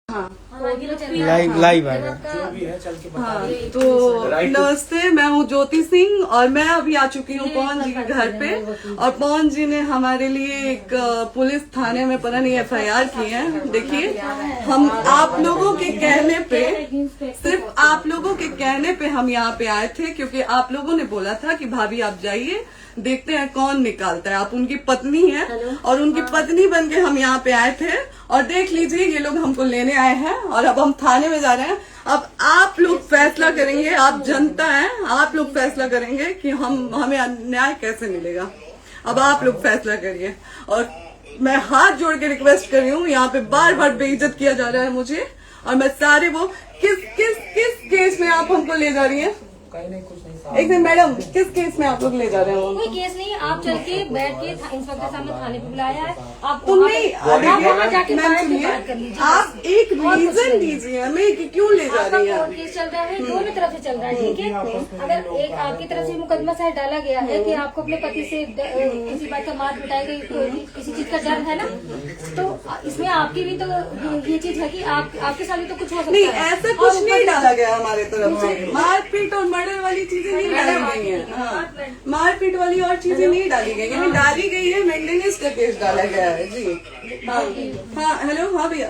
हाँ लाइव आएगा। जो भी है चल के बता। हाँ, तो नमस्ते, मैं हूँ ज्योति सिंह और मैं अभी आ चुकी हूँ पवन जी के घर पे। और पवन जी ने हमारे लिए एक पुलिस थाने में पता नहीं FIR की है। देखिए, हम आप लोगों के कहने पे, सिर्फ आप लोगों के कहने पे हम यहाँ पे आए थे, क्योंकि आप लोगों ने बोला था कि भाभी आप जाइए, देखते हैं कौन निकालता है। आप उनकी पत्नी हैं और उनकी पत्नी बन के हम यहाँ पे आए थे। और देख लीजिए, ये लोग हमको लेने आए हैं और अब हम थाने में जा रहे हैं। अब आप लोग फैसला करेंगे, आप जनता हैं, आप लोग फैसला करेंगे कि हमें न्याय कैसे मिलेगा। अब आप लोग फैसला करिए। और मैं हाथ जोड़ के रिक्वेस्ट कर रही हूँ, यहाँ पे बार बार बेइज्जत किया जा रहा है मुझे। और मैं सारे वो किस केस में आप हमको ले जा रही है? एक दिन मैडम, किस केस में आप लोग ले जा रहे हो? कोई केस नहीं, आप चल के बैठ के इंस्पेक्टर साहब ने थाने पे बुलाया है। आप वहाँ जाके बात कर लीजिए। आप एक रीजन दीजिए हमें कि क्यों ले जा रही है। केस चल रहा है, दोनों तरफ से चल रहा है, ठीक है। अगर एक आपकी तरफ से मुकदमा शायद डाला गया है कि आपको अपने पति से किसी बात का मार पिटाई गई, किसी चीज का डर है ना, तो इसमें आपकी भी तो ये चीज है कि आपके साथ भी तो कुछ हो सकता है। नहीं, ऐसा कुछ नहीं डाला गया हमारे तरफ से। मारपीट और मर्डर वाली चीजें नहीं डाली गई है। हाँ, मारपीट वाली और चीजें नहीं डाली गई है। डाली गई है मेंटेनेंस का केस डाला गया है जी। हाँ हेलो, हाँ भैया,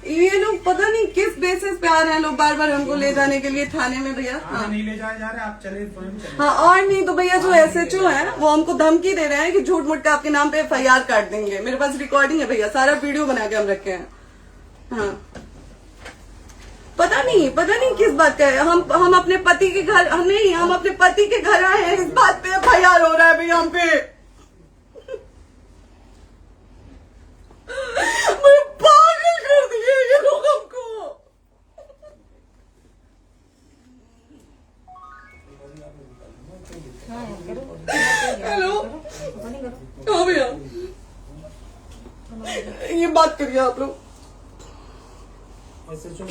ये लोग पता नहीं किस बेसिस पे आ रहे हैं लोग बार बार हमको ले जाने के लिए थाने में भैया। हाँ, नहीं ले जाए जा रहे, आप चले चले। हाँ, और नहीं तो भैया जो SHO है वो हमको धमकी दे रहे हैं कि झूठ मूठ के आपके नाम पे FIR काट देंगे। मेरे पास रिकॉर्डिंग है भैया, सारा वीडियो बना के हम रखे हैं। हाँ, पता नहीं किस बात का है। हम अपने पति के घर नहीं, हम अपने पति के घर आए हैं, इस बात पे FIR हो रहा है भैया हम पे। पागल कर दिए ये लोग हमको। हेलो, हाँ भैया, ये बात करिए आप लोग।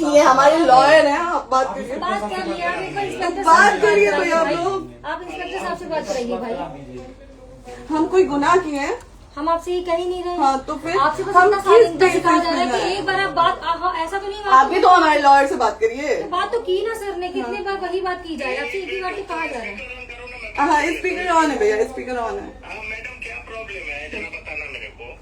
ये हमारे लॉयर हैं, आप बात करिए। बात कर लिया, बात करिए भैया आप लोग। आप इंस्पेक्टर साहब से बात कराइए भाई। हम कोई गुनाह किए हैं? हम आपसे ये कह ही नहीं रहे। हाँ, तो फिर आपसे बस हम इतना किस सिखा जा रहा है बेसिस कि पे एक बार आप बात ऐसा तो नहीं। आप भी तो हमारे लॉयर से बात करिए। बात तो की ना सर ने, कितनी बार वही बात की जाए, आपसे एक ही बार तो कहा जा रहा है। हाँ, स्पीकर ऑन है भैया, स्पीकर ऑन है। मैडम क्या प्रॉब्लम है जरा बताना मेरे को।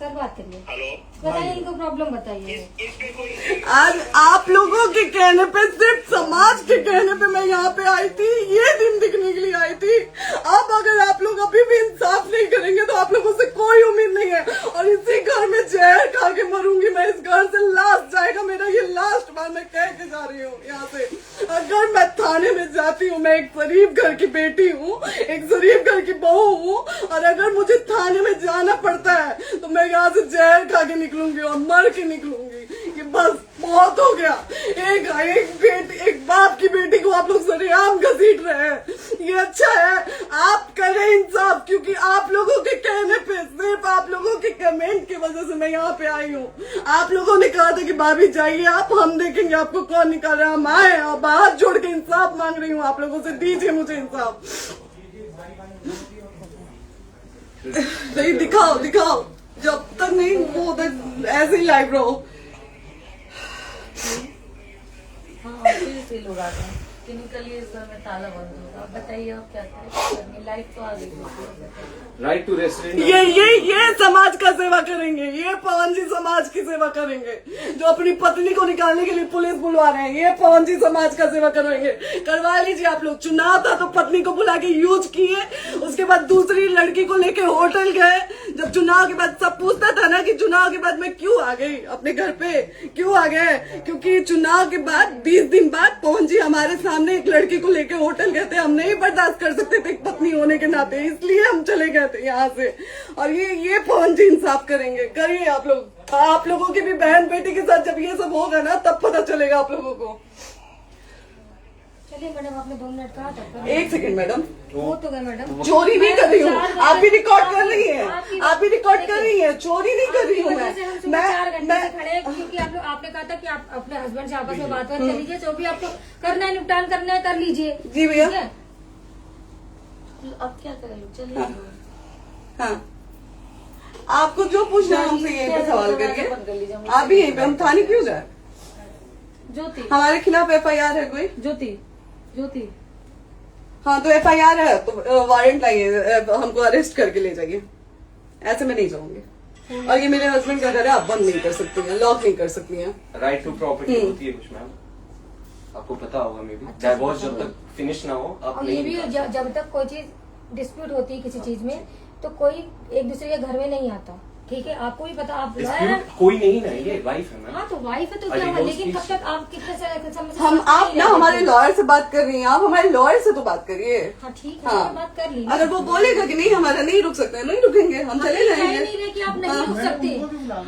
सर बात करिए, हेलो, बताइए इनको प्रॉब्लम बताइए। इसमें कोई आज आप लोगों के कहने पे, सिर्फ समाज के कहने पे मैं यहाँ पे आई थी, ये दिन दिखने के लिए आई थी। अब अगर आप लोग अभी भी इंसाफ नहीं करेंगे तो आप लोगों से कोई उम्मीद नहीं है। और इसी घर में जहर खा के मरूंगी मैं। इस घर से लास्ट जाएगा मेरा, ये लास्ट बार मैं कह के जा रही हूँ यहाँ से। अगर मैं थाने में जाती हूँ, मैं एक शरीफ घर की बेटी हूँ, एक शरीफ घर की बहू हूँ, और अगर मुझे थाने में जाना पड़ता है तो मैं यहाँ से जहर खा के निकलूंगी और मर के निकलूंगी। ये बस बहुत हो गया। एक बाप की बेटी को आप लोग सरेआम घसीट रहे हैं। ये अच्छा है, आप करें इंसाफ, क्योंकि आप लोगों के कहने पे, सिर्फ आप लोगों के कमेंट की वजह से मैं यहाँ पे आई हूँ। आप लोगों ने कहा था कि भाभी जाइए आप, हम देखेंगे आपको कौन निकाल रहा है। हम आए और हाथ जोड़ के इंसाफ मांग रही हूँ आप लोगों से, दीजिए मुझे इंसाफ। नहीं, दिखाओ, जब तक नहीं वो उधर ऐसे ही लाइव रहो। हाँ, फिर लोग आ गए कि निकलिए, इस घर में ताला बंद होगा। आप बताइए आप क्या करें? लाइट तो आ गई। Right to restaurant. ये समाज का सेवा करेंगे, ये पवन जी समाज की सेवा करेंगे। जो अपनी पत्नी को निकालने के लिए पुलिस बुलवा रहे हैं, ये पवन जी समाज का सेवा करेंगे। करवा लीजिए आप लोग। चुनाव था तो पत्नी को बुला के यूज किए, उसके बाद दूसरी लड़की को लेके होटल गए। जब चुनाव के बाद सब पूछता था ना कि चुनाव के बाद मैं क्यों आ गई अपने घर पे, क्यों आ गए, क्योंकि चुनाव के बाद 20 दिन बाद पवन जी हमारे सामने एक लड़की को लेके होटल गए थे। हम नहीं बर्दाश्त कर सकते थे एक पत्नी होने के नाते, इसलिए हम चले गए थे यहाँ से। और ये पवन जी इंसाफ करेंगे। करिए आप लोग। आप लोगों की भी बहन बेटी के साथ जब ये सब होगा ना, तब पता चलेगा आप लोगों को। चलिए मैडम, आपने 2 मिनट कहा था। एक सेकंड मैडम, वो तो गए मैडम। चोरी नहीं कर रही हूँ, आप भी रिकॉर्ड कर रही हैं, आप भी रिकॉर्ड कर रही हैं। चोरी नहीं कर रही हूँ मैं 4 घंटे से खड़े हैं, क्योंकि आपने कहा था कि आप अपने हस्बैंड से आपस में बात कर लीजिए, जो भी आपको करना है, निपटान करना है, कर लीजिए। जी भैया। अब क्या करें? चलिए। हाँ, आपको जो पूछना है हमसे यहीं पे सवाल करिए। आप भी यहीं पे, हम थाने क्यों जाए? ज्योति हमारे खिलाफ FIR है कोई? ज्योति हाँ तो FIR है तो वारंट लाइए, हमको अरेस्ट करके ले जाइए। ऐसे मैं नहीं जाऊंगी। और ये मेरे हस्बैंड का घर है, आप बंद नहीं कर सकती हैं, लॉक नहीं कर सकती हैं। राइट टू प्रॉपर्टी होती है कुछ मैम, आपको पता होगा मे बी। डाइवोर्स जब तक फिनिश ना हो आप और ये नहीं भी जब तक कोई चीज डिस्प्यूट होती है किसी चीज में तो कोई एक दूसरे के घर में नहीं आता, ठीक है? आपको भी पता, आप डिस्प्यूट कोई नहीं ना, ये वाइफ है मैम। हाँ तो वाइफ है तो क्या हुआ, लेकिन कब तक आप कितने समय से हम आप ना हमारे लॉयर से बात कर रही हैं, आप हमारे लॉयर से तो बात करिए। हाँ ठीक है, हाँ। मैंने बात कर ली। अगर वो बोलेगा कि नहीं हमारा नहीं रुक सकते, नहीं रुकेंगे, हम चले कह जाएंगे। नहीं रहे कि आप नहीं रुक सकते,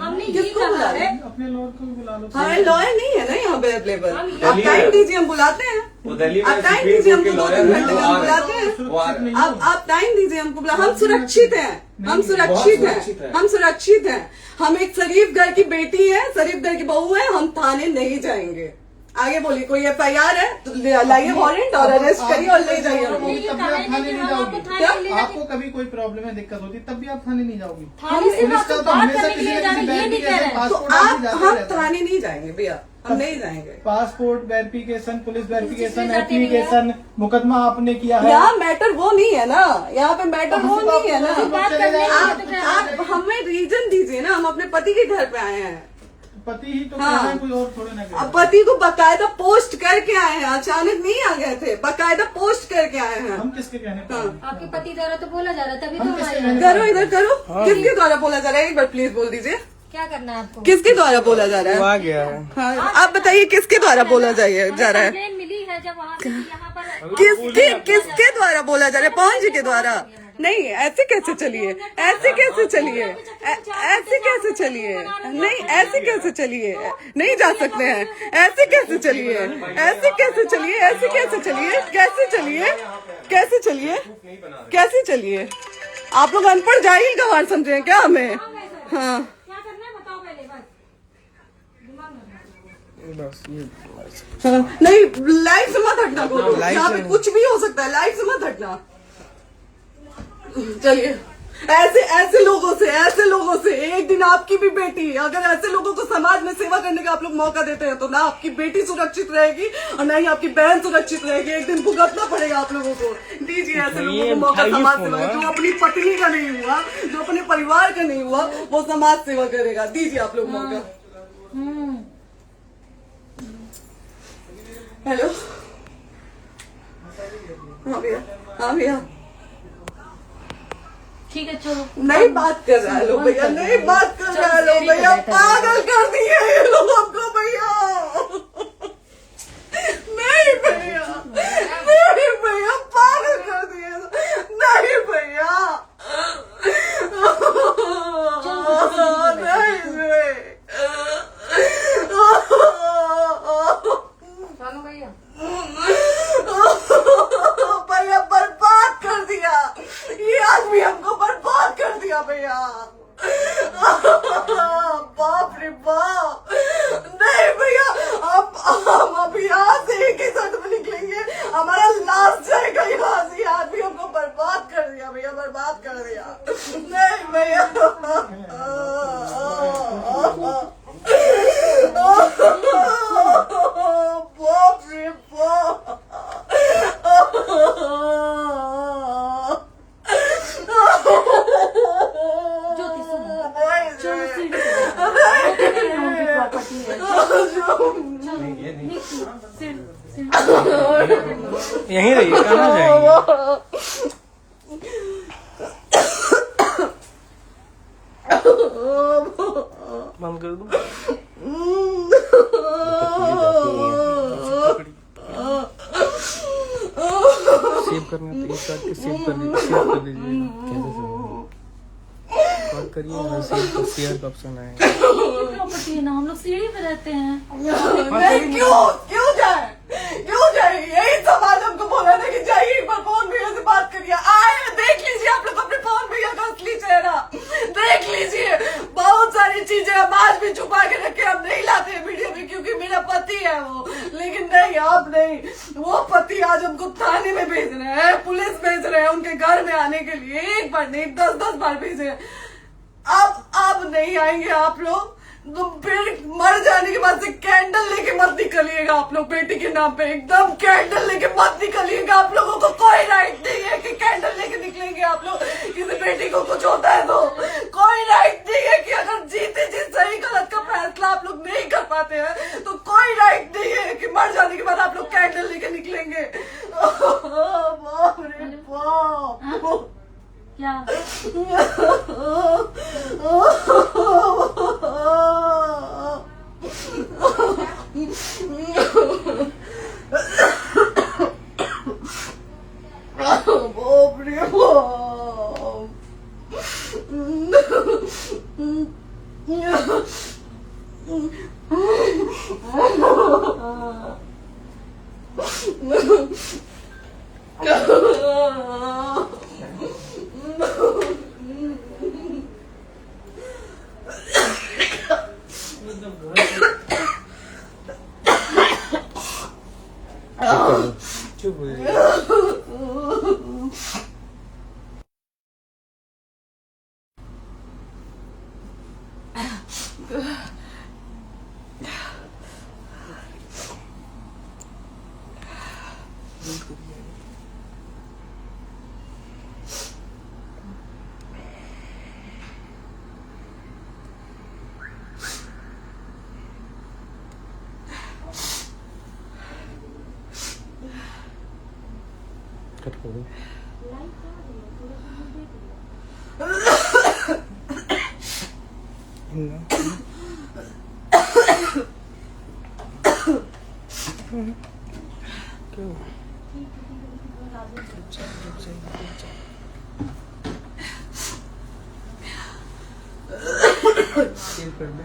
हमने ये किसको बुला कहा रहे? है। अपने लॉयर को भी बुला लो। हमारे लॉयर नहीं है ना यहाँ पे अवेलेबल। हम आप टाइम दीजिए, हम बुलाते हैं। वो दिल्ली में आप टाइम सुप्रीम दीजिए, कोर्ट के हमको 2-3 लॉयर घंटे हैं, में वो हम आ बुलाते रहे हैं। हैं, वो आ रहे हैं। आप टाइम दीजिए हमको बुला, हम सुरक्षित हैं, हम सुरक्षित हैं, हम सुरक्षित हैं। हम एक शरीफ घर की बेटी है, शरीफ घर की बहू है, हम थाने नहीं जाएंगे। आगे बोलिए, कोई FIR है तो लाइए वारंट और अरेस्ट करिए और ले जाइए हमको। तब भी आप थाने नहीं जाओगी। क्या? आपको कभी कोई प्रॉब्लम है, दिक्कत होती, तब भी आप थाने नहीं जाओगी। थाने से पुलिस आप का तो तो बात हमेशा करने के किसी लिए न जाना, किसी ये नहीं कह रहे हैं। तो पासपोर्ट आप जाते हम रहते हैं। थाने नहीं जाएंगे भैया, हम नहीं जाएंगे। पासपोर्ट वेरिफिकेशन, पुलिस वेरिफिकेशन, किसमें जाते नहीं एप्लीकेशन, मुकदमा आपने किया है। यहाँ मैटर वो नहीं है ना, यहाँ पे मैटर वो नहीं है ना। बात करने के लिए तो क्या आप हमें रीजन दीजिए ना, हम अपने पति के घर पे आए हैं। पति ही तो हाँ। कहना है, कोई और थोड़े ना अब कहेगा। पति को बकायदा पोस्ट करके आए हैं, अचानक नहीं आ गए थे, बकायदा पोस्ट करके आए हैं। हम किसके कहने पर आए? आपके पति द्वारा तो बोला जा रहा है, तभी हम तो किसके हमारे कहने करो इधर करो, किसके द्वारा बोला जा रहा है? एक बार प्लीज बोल दीजिए, क्या करना है आपको? किसके द्वारा बोला जा रहा वो है? आ गया है। हाँ, आप बताइए किसके द्वारा बोला जा रहा है? कंप्लेन मिली है जब वहाँ से यहाँ पर किसके द्वारा बोला जा रहा है? पवन जी के द्वारा? नहीं, ऐसे कैसे चलिए, ऐसे कैसे चलिए, ऐसे कैसे चलिए, नहीं ऐसे कैसे चलिए, नहीं जा सकते हैं, ऐसे कैसे चलिए, ऐसे कैसे चलिए, ऐसे कैसे चलिए, कैसे चलिए, कैसे चलिए, कैसे चलिए? आप लोग अनपढ़ जाहिल गंवार समझे हैं क्या हमें? हाँ क्या करना है बताओ पहले, बस दिमाग में बस ये हाँ, नहीं लाइफ से मत हटना, बोलो यहाँ पे कुछ भी हो सकता है, लाइफ से मत हटना। चलिए, ऐसे लोगों से एक दिन आपकी भी बेटी, अगर ऐसे लोगों को समाज में सेवा करने का आप लोग मौका देते हैं तो ना आपकी बेटी सुरक्षित रहेगी और ना ही आपकी बहन सुरक्षित रहेगी। एक दिन भुगतना पड़ेगा आप लोगों को। दीजिए ऐसे लोगों को मौका समाज सेवा का, जो अपनी पत्नी का नहीं हुआ, जो अपने परिवार का नहीं हुआ, वो समाज सेवा करेगा। दीजिए आप लोग मौका। हेलो, हाँ भैया, हाँ भैया, ठीक है चलो। नहीं बात कर रहा है लोग भैया, नहीं बात कर रहा है लोग भैया, पागल कर दिए ये लोग हमको भैया। नहीं भैया, नहीं भैया, पागल कर दिए, नहीं भैया, चलो भैया, भैया बर्बाद कर दिया ये आदमी, हमको बर्बाद कर दिया भैया। बाप रे बाप, नहीं भैया, हम अभी यहाँ से एक ही साथ में निकलेंगे, हमारा लास्ट जाएगा यहाँ से। ये आदमी हमको बर्बाद कर दिया भैया, बर्बाद कर दिया। नहीं भैया, बाप रे बाप, ज्योति सुनो, नहीं, चलो सीढ़ी पे नहीं, प्रॉपर्टी है, ये नहीं। यहीं रहिए, कहाँ जाएंगे? बंद कर दूं? सेव करना तो एक काट के सेव कर दीजिए, कैसे कॉल करिए, शेयर का ऑप्शन आएगा। प्रॉपर्टी है ना, हम लोग सीढ़ी पे रहते हैं। नहीं, क्यों जाए, क्यों जाए? यही समाज हमको बोला था कि जाइए एक बार पवन भैया से बात करिए। आए, देख लीजिए आप लोग अपने पवन भैया का असली चेहरा, देख लीजिए। बहुत सारी चीजें हम आज भी छुपा के रखे, हम नहीं लाते वीडियो में क्योंकि मेरा पति है वो, लेकिन नहीं, आप नहीं। वो पति आज हमको थाने में भेज रहे हैं, पुलिस भेज रहे हैं उनके घर में आने के लिए, एक बार नहीं 10-10 बार भेजे हैं। अब नहीं आएंगे आप लोग, तो फिर मर जाने के बाद से कैंडल लेके मत निकलिएगा आप लोग बेटी के नाम पे, एकदम कैंडल लेके मत निकलिएगा। आप लोगों को कोई राइट नहीं है कि कैंडल लेके निकलेंगे आप लोग। किसी बेटी को कुछ होता है तो कोई राइट नहीं है कि अगर जीते जी सही गलत का फैसला आप लोग नहीं कर पाते हैं तो कोई राइट नहीं है कि मर जाने के बाद आप लोग कैंडल लेके निकलेंगे। बाप रे बाप। क्या बाप रे चुप हो जाइए। कट कर दो। क्यों? सेव कर दे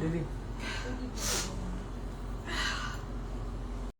दीदी।